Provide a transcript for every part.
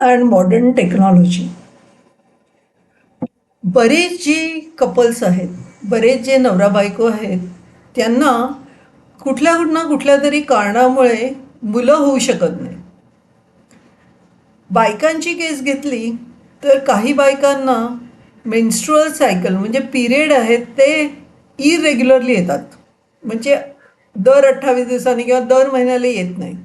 And modern technology. बरेच जी couples आहेत, बरेच जे नवरा बायको आहेत, त्यांना कुठल्या तरी कारणामुळे मुलं होऊ शकत नाही. बायकांची केस घेतली तर काही बायकांना मेन्स्ट्रुअल सायकल म्हणजे पिरियड आहेत ते इरेग्युलरली येतात, म्हणजे दर 28 दिवसांनी किंवा दर महिन्याला येत नाही.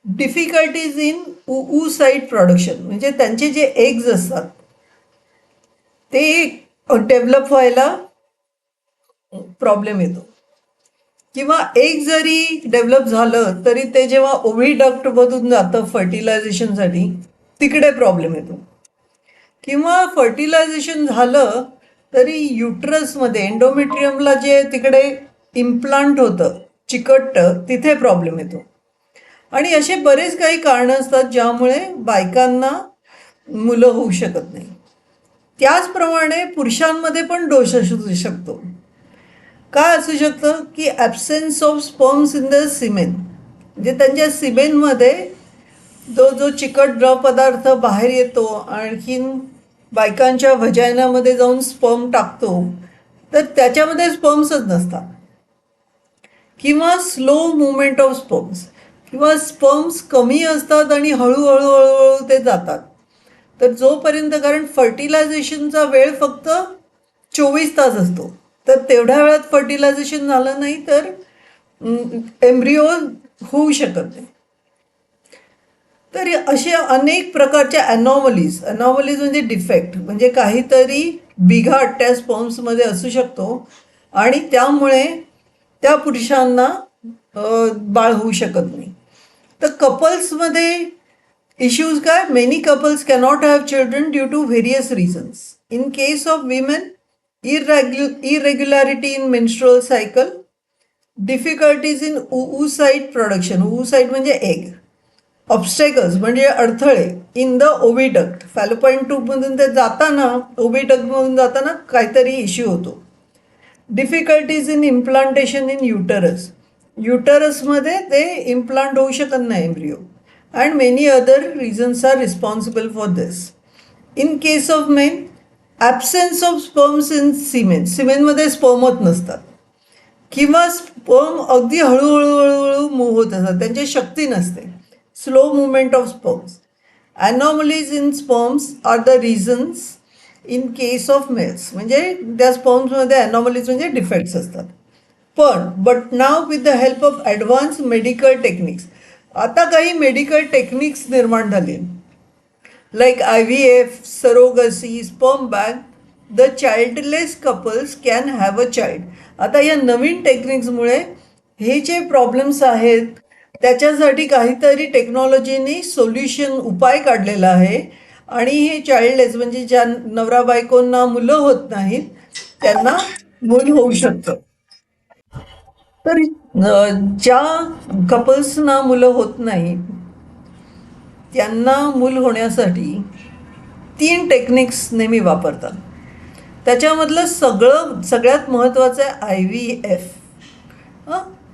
डिफिकल्टीज इन साईट प्रोडक्शन म्हणजे त्यांचे जे एग्ज असतात ते डेव्हलप व्हायला प्रॉब्लेम येतो, किंवा एक जरी डेव्हलप झालं तरी ते जेव्हा ओव्हिडक्टमधून जातं फर्टिलायझेशनसाठी तिकडे प्रॉब्लेम येतो, किंवा फर्टिलायझेशन झालं तरी युट्रसमध्ये एंडोमेट्रियमला जे तिकडे इम्प्लांट होतं चिकटतं तिथे प्रॉब्लेम येतो. आणि असे बरेच काही कारणं असतात ज्यामुळे बायकांना मुलं होऊ शकत नाही. त्याचप्रमाणे पुरुषांमध्ये पण दोष असू शकतो. काय असू शकतं की absence of sperms in the semen, म्हणजे त्यांच्या सिमेनमध्ये जो चिकट द्रव पदार्थ बाहेर येतो आणखीन बायकांच्या व्हजायनामध्ये जाऊन स्पर्म टाकतो, तर त्याच्यामध्ये स्पर्म्सच नसतात, किंवा स्लो मुवमेंट ऑफ स्पर्म्स, किंवा स्पर्म्स कमी असतात आणि हळूहळू हळूहळू ते जातात. तर जोपर्यंत, कारण फर्टिलायझेशनचा वेळ फक्त 24 तास असतो, तर तेवढ्या वेळात फर्टिलायझेशन झालं नाही तर एम्ब्रिओ होऊ शकत नाही. तर असे अनेक प्रकारच्या अनॉमलीज म्हणजे डिफेक्ट, म्हणजे काहीतरी बिघाड त्या स्पर्म्समध्ये असू शकतो आणि त्यामुळे त्या पुरुषांना बाळ होऊ शकत नाही. तर कपल्समध्ये इश्यूज काय, many couples cannot have children due to various reasons. In case of women, irregularity in menstrual cycle, difficulties in oocyte production, oocyte म्हणजे एग, ऑब्स्टेकल्स म्हणजे अडथळे इन द ओव्हिडक्ट, फॅलोपाईन ट्यूबमधून ते जाताना ओव्हिडक्टमधून जाताना काहीतरी इश्यू होतो. डिफिकल्टीज इन इम्प्लांटेशन इन युटरसमध्ये ते इम्प्लांट होऊ शकत नाही embryo, and many other reasons are responsible for this. In case of men, absence of sperms in सिमेनमध्ये स्पर्मच नसतात, किंवा स्पर्म अगदी हळूहळू हळूहळू मूव्ह होत असतात, त्यांची शक्ती नसते, slow movement of sperms. Anomalies in sperms are the reasons in case of males, म्हणजे त्या स्पर्म्समध्ये ॲनॉमलीज म्हणजे डिफेक्ट्स असतात. But now with the help of advance medical techniques, आता काही मेडिकल टेक्निक्स निर्माण झाले, like IVF, surrogacy, sperm bank, the childless couples can have a child. आता या नवीन टेक्निक्समुळे हे जे प्रॉब्लेम्स आहेत त्याच्यासाठी काहीतरी टेक्नॉलॉजीने उपाय काढलेला आहे, आणि हे चाइल्डलेस म्हणजे ज्या नवरा बायकोंना मुलं होत नाहीत त्यांना मूल होऊ शकतं. तर ज्या कपल्सना मुलं होत नाही त्यांना मूल होण्यासाठी 3 टेक्निक्स नेहमी वापरतात. त्याच्यामधलं सगळ्यात महत्त्वाचं आहे IVF.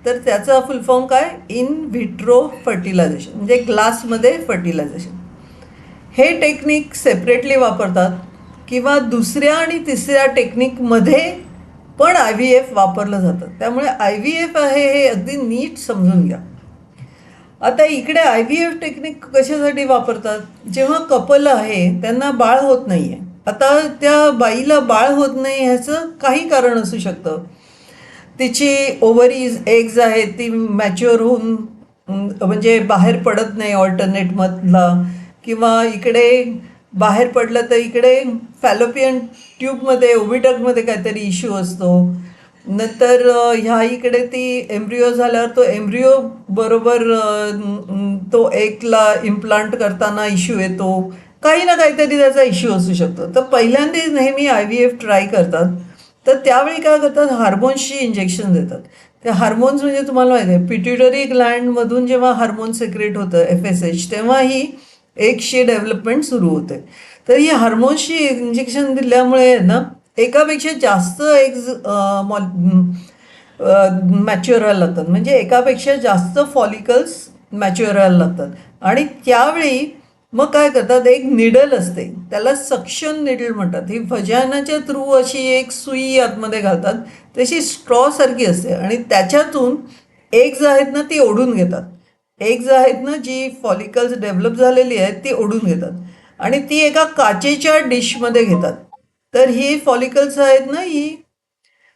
तर त्याचा फुल फॉर्म काय, इन व्हिट्रो फर्टिलायझेशन, म्हणजे ग्लासमध्ये फर्टिलायझेशन. हे टेक्निक सेपरेटली वापरतात, किंवा दुसऱ्या आणि तिसऱ्या टेक्निकमध्ये पण IVF वापरलं जातं. त्यामुळे IVF आहे हे अगदी नीट समजून घ्या. आता इकडे IVF टेक्निक कशासाठी वापरतात, जेव्हा कपल आहे त्यांना बाळ होत नाही आहे. आता त्या बाईला बाळ होत नाही ह्याचं काही कारण असू शकतं. तिची ओव्हरीज एग्ज आहेत ती मॅच्युअर होऊन म्हणजे बाहेर पडत नाही ऑल्टरनेटमधला, किंवा इकडे बाहेर पडलं तर इकडे फॅलोपियन ट्यूबमध्ये ओव्हिडक्टमध्ये काहीतरी इश्यू असतो. नंतर ह्या इकडे ती एम्ब्रिओ झाल्यावर तो एम्ब्रिओ बरोबर तो एकला इम्प्लांट करताना इश्यू येतो, काही ना काहीतरी त्याचा इश्यू असू शकतो. तर पहिल्यांदा नेहमी IVF ट्राय करतात, तर त्यावेळी काय करतात, हार्मोन्सची इंजेक्शन देतात. ते हार्मोन्स म्हणजे तुम्हाला माहिती आहे पिट्युटरी ग्लँडमधून जेव्हा हार्मोन सिक्रेट होतं FSH, तेव्हा ही एगची डेव्हलपमेंट सुरू होते. तर ही हार्मोन्सची इंजेक्शन दिल्यामुळे ना एकापेक्षा जास्त एग्ज मॅच्युअर व्हायला लागतात, म्हणजे एकापेक्षा जास्त फॉलिकल्स मॅच्युअर व्हायला लागतात. आणि त्यावेळी मग काय करतात, एक निडल असते, त्याला सक्शन निडल म्हणतात. ही वजानाच्या थ्रू अशी एक सुई आतमध्ये घालतात, तशी स्ट्रॉ सारखी असते आणि त्याच्यातून एग्ज आहेत ना ती ओढून घेतात. एग्ज आहेत ना जी फॉलिकल्स डेव्हलप झालेली आहेत ती ओढून घेतात आणि ती एका काचेच्या डिशमध्ये घेतात. तर ही फॉलिकल्स आहेत ना ही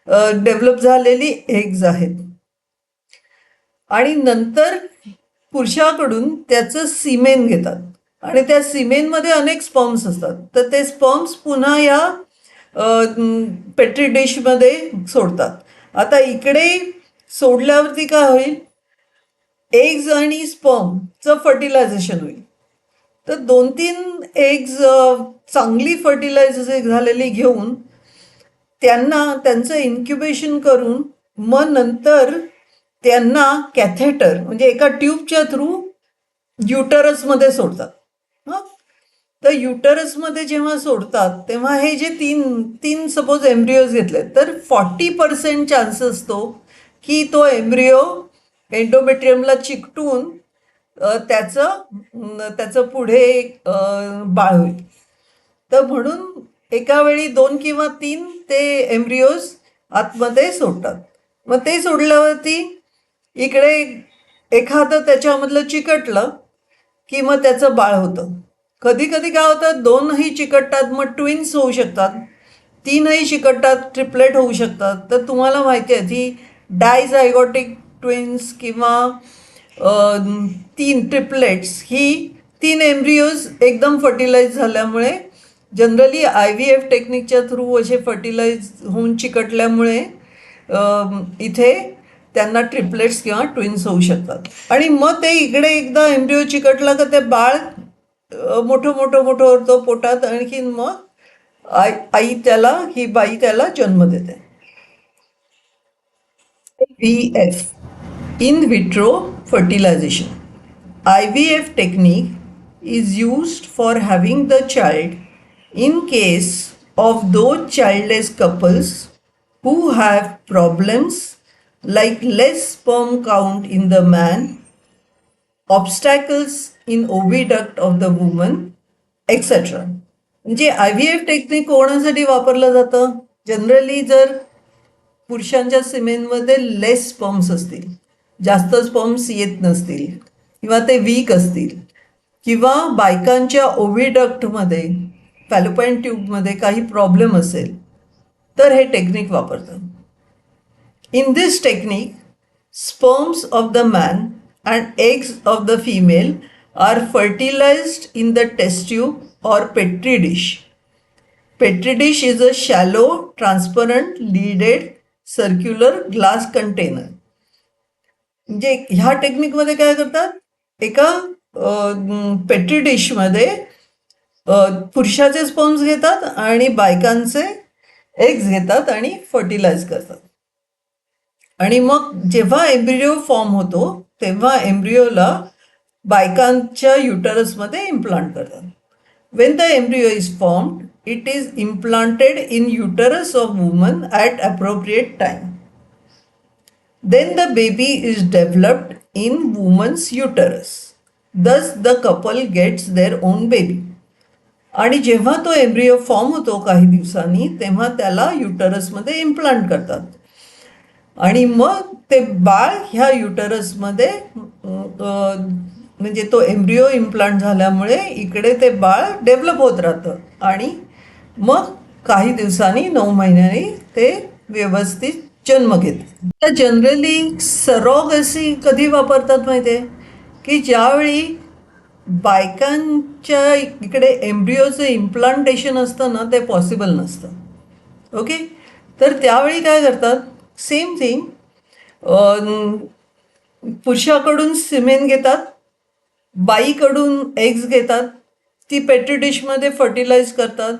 डेव्हलप झालेली एग्ज आहेत. आणि नंतर पुरुषाकडून त्याचं सिमेन घेतात आणि त्या सिमेनमध्ये अनेक स्पर्म्स असतात. तर ते स्पर्म्स पुन्हा या पेट्री डिशमध्ये सोडतात. आता इकडे सोडल्यावरती काय होईल, एग्ज आणि स्पर्मचं फर्टिलायझेशन होईल. तर 2-3 एग्ज चांगली फर्टिलाइज झालेली घेऊन त्यांना त्यांचं इन्क्युबेशन करून मग नंतर त्यांना कॅथेटर म्हणजे एका ट्यूबच्या थ्रू युटरसमध्ये सोडतात. हां, तर युटरसमध्ये जेव्हा सोडतात तेव्हा हे जे तीन तीन सपोज एम्ब्रिओज घेतले तर 40% चान्स असतो की तो एम्ब्रिओ एंडोमेट्रियमला चिकटून त्याचं पुढे बाळ होईल. तर म्हणून एका वेळी 2 किंवा 3 ते एम्ब्रिओज आतमध्ये सोडतात. मग ते सोडल्यावरती इकडे एखादं त्याच्यामधलं चिकटलं की मग त्याचं बाळ होतं. कधी कधी काय होतं, 2ही चिकटतात मग ट्विन्स होऊ शकतात, 3ही चिकटतात ट्रिपलेट होऊ शकतात. तर तुम्हाला माहिती आहे ती डायझायगॉटिक ट्विन्स किंवा 3 ट्रिपलेट्स ही 3 एम्ब्रिओज एकदम फर्टिलाइज झाल्यामुळे जनरली IVF टेक्निकच्या थ्रू असे फर्टिलाइज होऊन चिकटल्यामुळे इथे त्यांना ट्रिपलेट्स किंवा ट्विन्स होऊ शकतात. आणि मग ते इकडे एकदा एम्ब्रिओ चिकटला का ते बाळ मोठं मोठं मोठं होतं पोटात, आणखीन मग ही बाई त्याला जन्म देते. IVF, in vitro fertilization. IVF technique is used for having the child in case of those childless couples who have problems like less sperm count in the man, obstacles in oviduct of the woman, etc. म्हणजे IVF technique कोणासाठी वापरलं जातं, generally जर पुरुषांच्या सिमेनमध्ये लेस sperms असतील, जास्त sperms येत नसतील किंवा ते वीक असतील, किंवा बायकांच्या ओव्हिडक्टमध्ये फॅलोपाईन ट्यूबमध्ये काही प्रॉब्लेम असेल, तर हे टेक्निक वापरतात. In this technique sperms of the man and eggs of the female are fertilized in the test tube और petri dish. Petri dish is a shallow transparent lidded circular glass container. म्हणजे ह्या टेक्निकमध्ये काय करतात, एका petri डिशमध्ये पुरुषाचे sperms घेतात आणि बायकांचे एग्स घेतात आणि फर्टिलाइज करतात. आणि मग जेव्हा एम्ब्रिओ फॉर्म होतो तेव्हा एम्ब्रिओला बायकांच्या युटरसमध्ये इम्प्लांट करतात. When the embryo is formed, it is implanted in uterus of woman at appropriate time. Then the baby is developed in woman's uterus. Thus the couple gets their own baby. आणि जेव्हा तो embryo form होतो काही दिवसांनी तेव्हा त्याला युटरसमध्ये implant करतात आणि मग ते बाळ ह्या युटरसमध्ये म्हणजे तो एम्ब्रिओ इम्प्लांट झाल्यामुळे इकडे ते बाळ डेव्हलप होत राहतं आणि मग काही दिवसांनी 9 महिन्यांनी ते व्यवस्थित जन्म घेते. तर जनरली सरोगसी कधी वापरतात माहिती आहे, की ज्यावेळी बायकांच्या इकडे एम्ब्रिओचं इम्प्लांटेशन असतं ना ते पॉसिबल नसतं. ओके, तर त्यावेळी काय करतात, सेम थिंग, पुरुषाकडून सिमेन घेतात, बाईकडून एग्ज घेतात, ती पेट्री डिशमध्ये फर्टिलाइज करतात.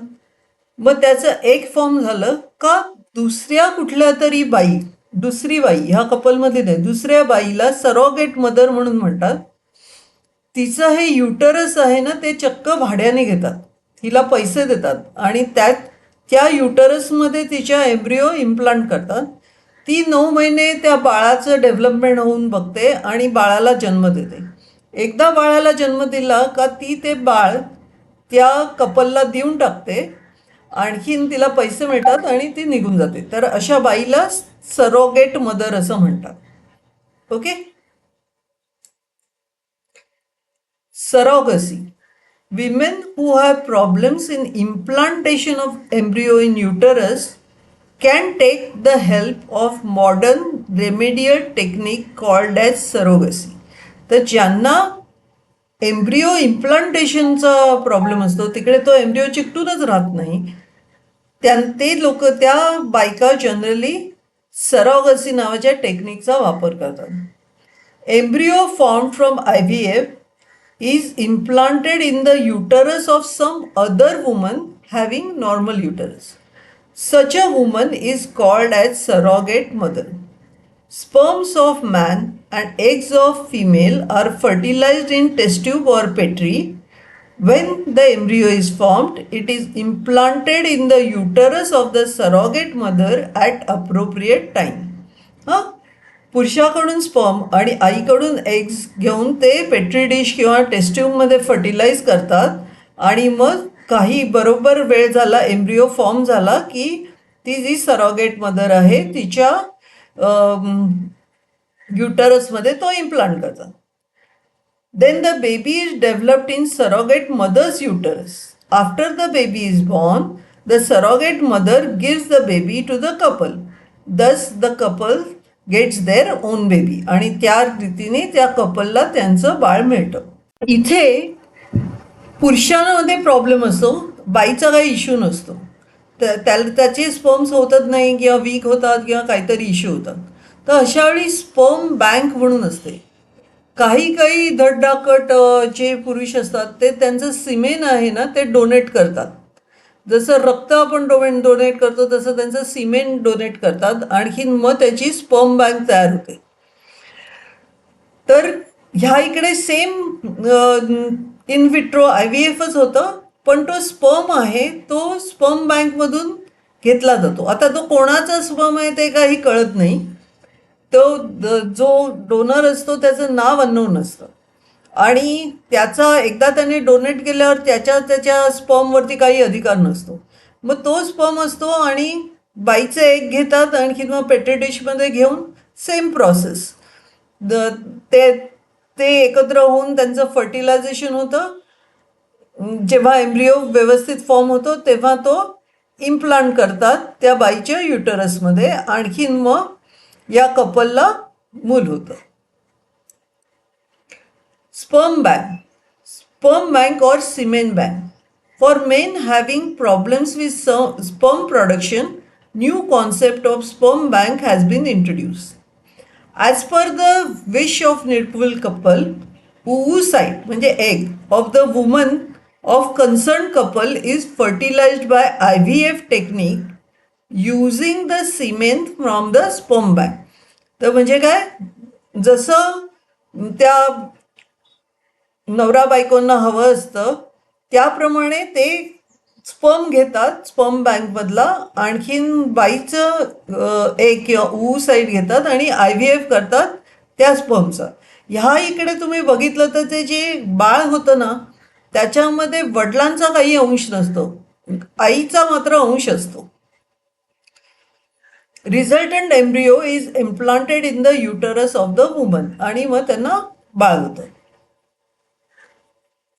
मग त्याचं एग फॉर्म झालं का दुसऱ्या कुठल्या तरी बाई, दुसरी बाई ह्या कपलमध्ये नाही, दुसऱ्या बाईला सरोगेट मदर म्हणून म्हणतात. तिचं हे युटरस आहे ना ते चक्क भाड्याने घेतात, तिला पैसे देतात आणि त्या युटरसमध्ये तिच्या एम्ब्रिओ इम्प्लांट करतात. ती 9 महिने त्या बाळाचं डेव्हलपमेंट होऊन बघते आणि बाळाला जन्म देते. एकदा बाळाला जन्म दिला का ती ते बाळ त्या कपलला देऊन टाकते, आणखीन तिला पैसे मिळतात आणि ती निघून जाते. तर अशा बाईला सरोगेट मदर असं म्हणतात. Okay. Surrogacy. Women who have problems in implantation of embryo in uterus can take the help of modern remedial technique called as surrogacy. तर ज्यांना एम्ब्रिओ इम्प्लांटेशनचा प्रॉब्लेम असतो, तिकडे तो एम्ब्रिओ चिकटूनच राहत नाही, ते लोक, त्या बायका जनरली सरोगसी नावाच्या टेक्निकचा वापर करतात. Embryo form from IVF is implanted in the uterus of some other woman having normal uterus. Such a woman is called as surrogate mother. Sperms of man and eggs of female are fertilized in test tube or petri. When the embryo is formed, it is implanted in the uterus of the surrogate mother at appropriate time. पुरुषाकडून sperm आणि आईकडून eggs घेऊन ते petri dish किंवा test ट्यूबमध्ये fertilize करतात आणि मग काही बरोबर वेळ झाला, एम्ब्रिओ फॉर्म झाला की ती जी सरोगेट मदर आहे तिच्या युटरसमध्ये तो इम्प्लांट करतात. Then the baby is developed in surrogate mother's uterus. After the baby is born, the surrogate mother gives the baby to the couple. Thus the couple gets their own baby आणि त्या रीतीने त्या कपलला त्यांचं बाळ मिळतं. इथे पुरुषांमध्ये problem असतो, बाईचा काही इश्यू नसतो. त्याचे स्पर्म्स होतच नाही किंवा वीक होतात किंवा काहीतरी इश्यू होतात. तर अशावेळी स्पर्म बँक म्हणून असते. काही धडधाकट जे पुरुष असतात ते त्यांचं सिमेन आहे ना ते डोनेट करतात. जसं रक्त आपण डोनेट करतो तसं त्यांचं सिमेंट डोनेट करतात, आणखीन मग त्याची स्पर्म बँक तयार होते. तर ह्या इकडे सेम इन विट्रो IVFच होतं, पण तो स्पर्म आहे तो स्पर्म बँकमधून घेतला जातो. आता तो कोणाचा स्पर्म आहे ते काही कळत नाही. तो जो डोनर असतो त्याचं नाव अननोन असतं आणि त्याचा एकदा त्याने डोनेट केल्यावर त्याच्या स्पर्मवरती काही अधिकार नसतो. मग तो स्पर्म असतो आणि बाईचे एग घेतात, आणखी मग पेट्री डिशमध्ये घेऊन सेम प्रोसेस ते एकत्र होऊन त्यांचं फर्टिलायझेशन होतं. जेव्हा एम्ब्रिओ व्यवस्थित फॉर्म होतो तेव्हा तो इम्प्लांट करतात त्या बाईच्या युटरसमध्ये, आणखीन मग या कपलला मूल होतं. Sperm bank or semen bank. For men having problems with sperm production, new concept of sperm bank has been introduced. As per the wish of neutral couple, oocyte म्हणजे egg of the woman of concerned couple is fertilized by IVF technique using the semen from the sperm bank. तर म्हणजे काय, जसं त्या नवरा बायकोंना हवं असतं त्याप्रमाणे ते स्पर्म घेतात स्पर्म बँकमधला, आणखीन बाईचं एक किंवा oocyte घेतात आणि IVF करतात त्या स्पर्मचा. ह्या इकडे तुम्ही बघितलं तर ते जे बाळ होतं ना त्याच्यामध्ये वडिलांचा काही अंश नसतो, आईचा मात्र अंश असतो. Resultant embryo is implanted in the uterus of the woman आणि मग त्यांना बाळ होतं.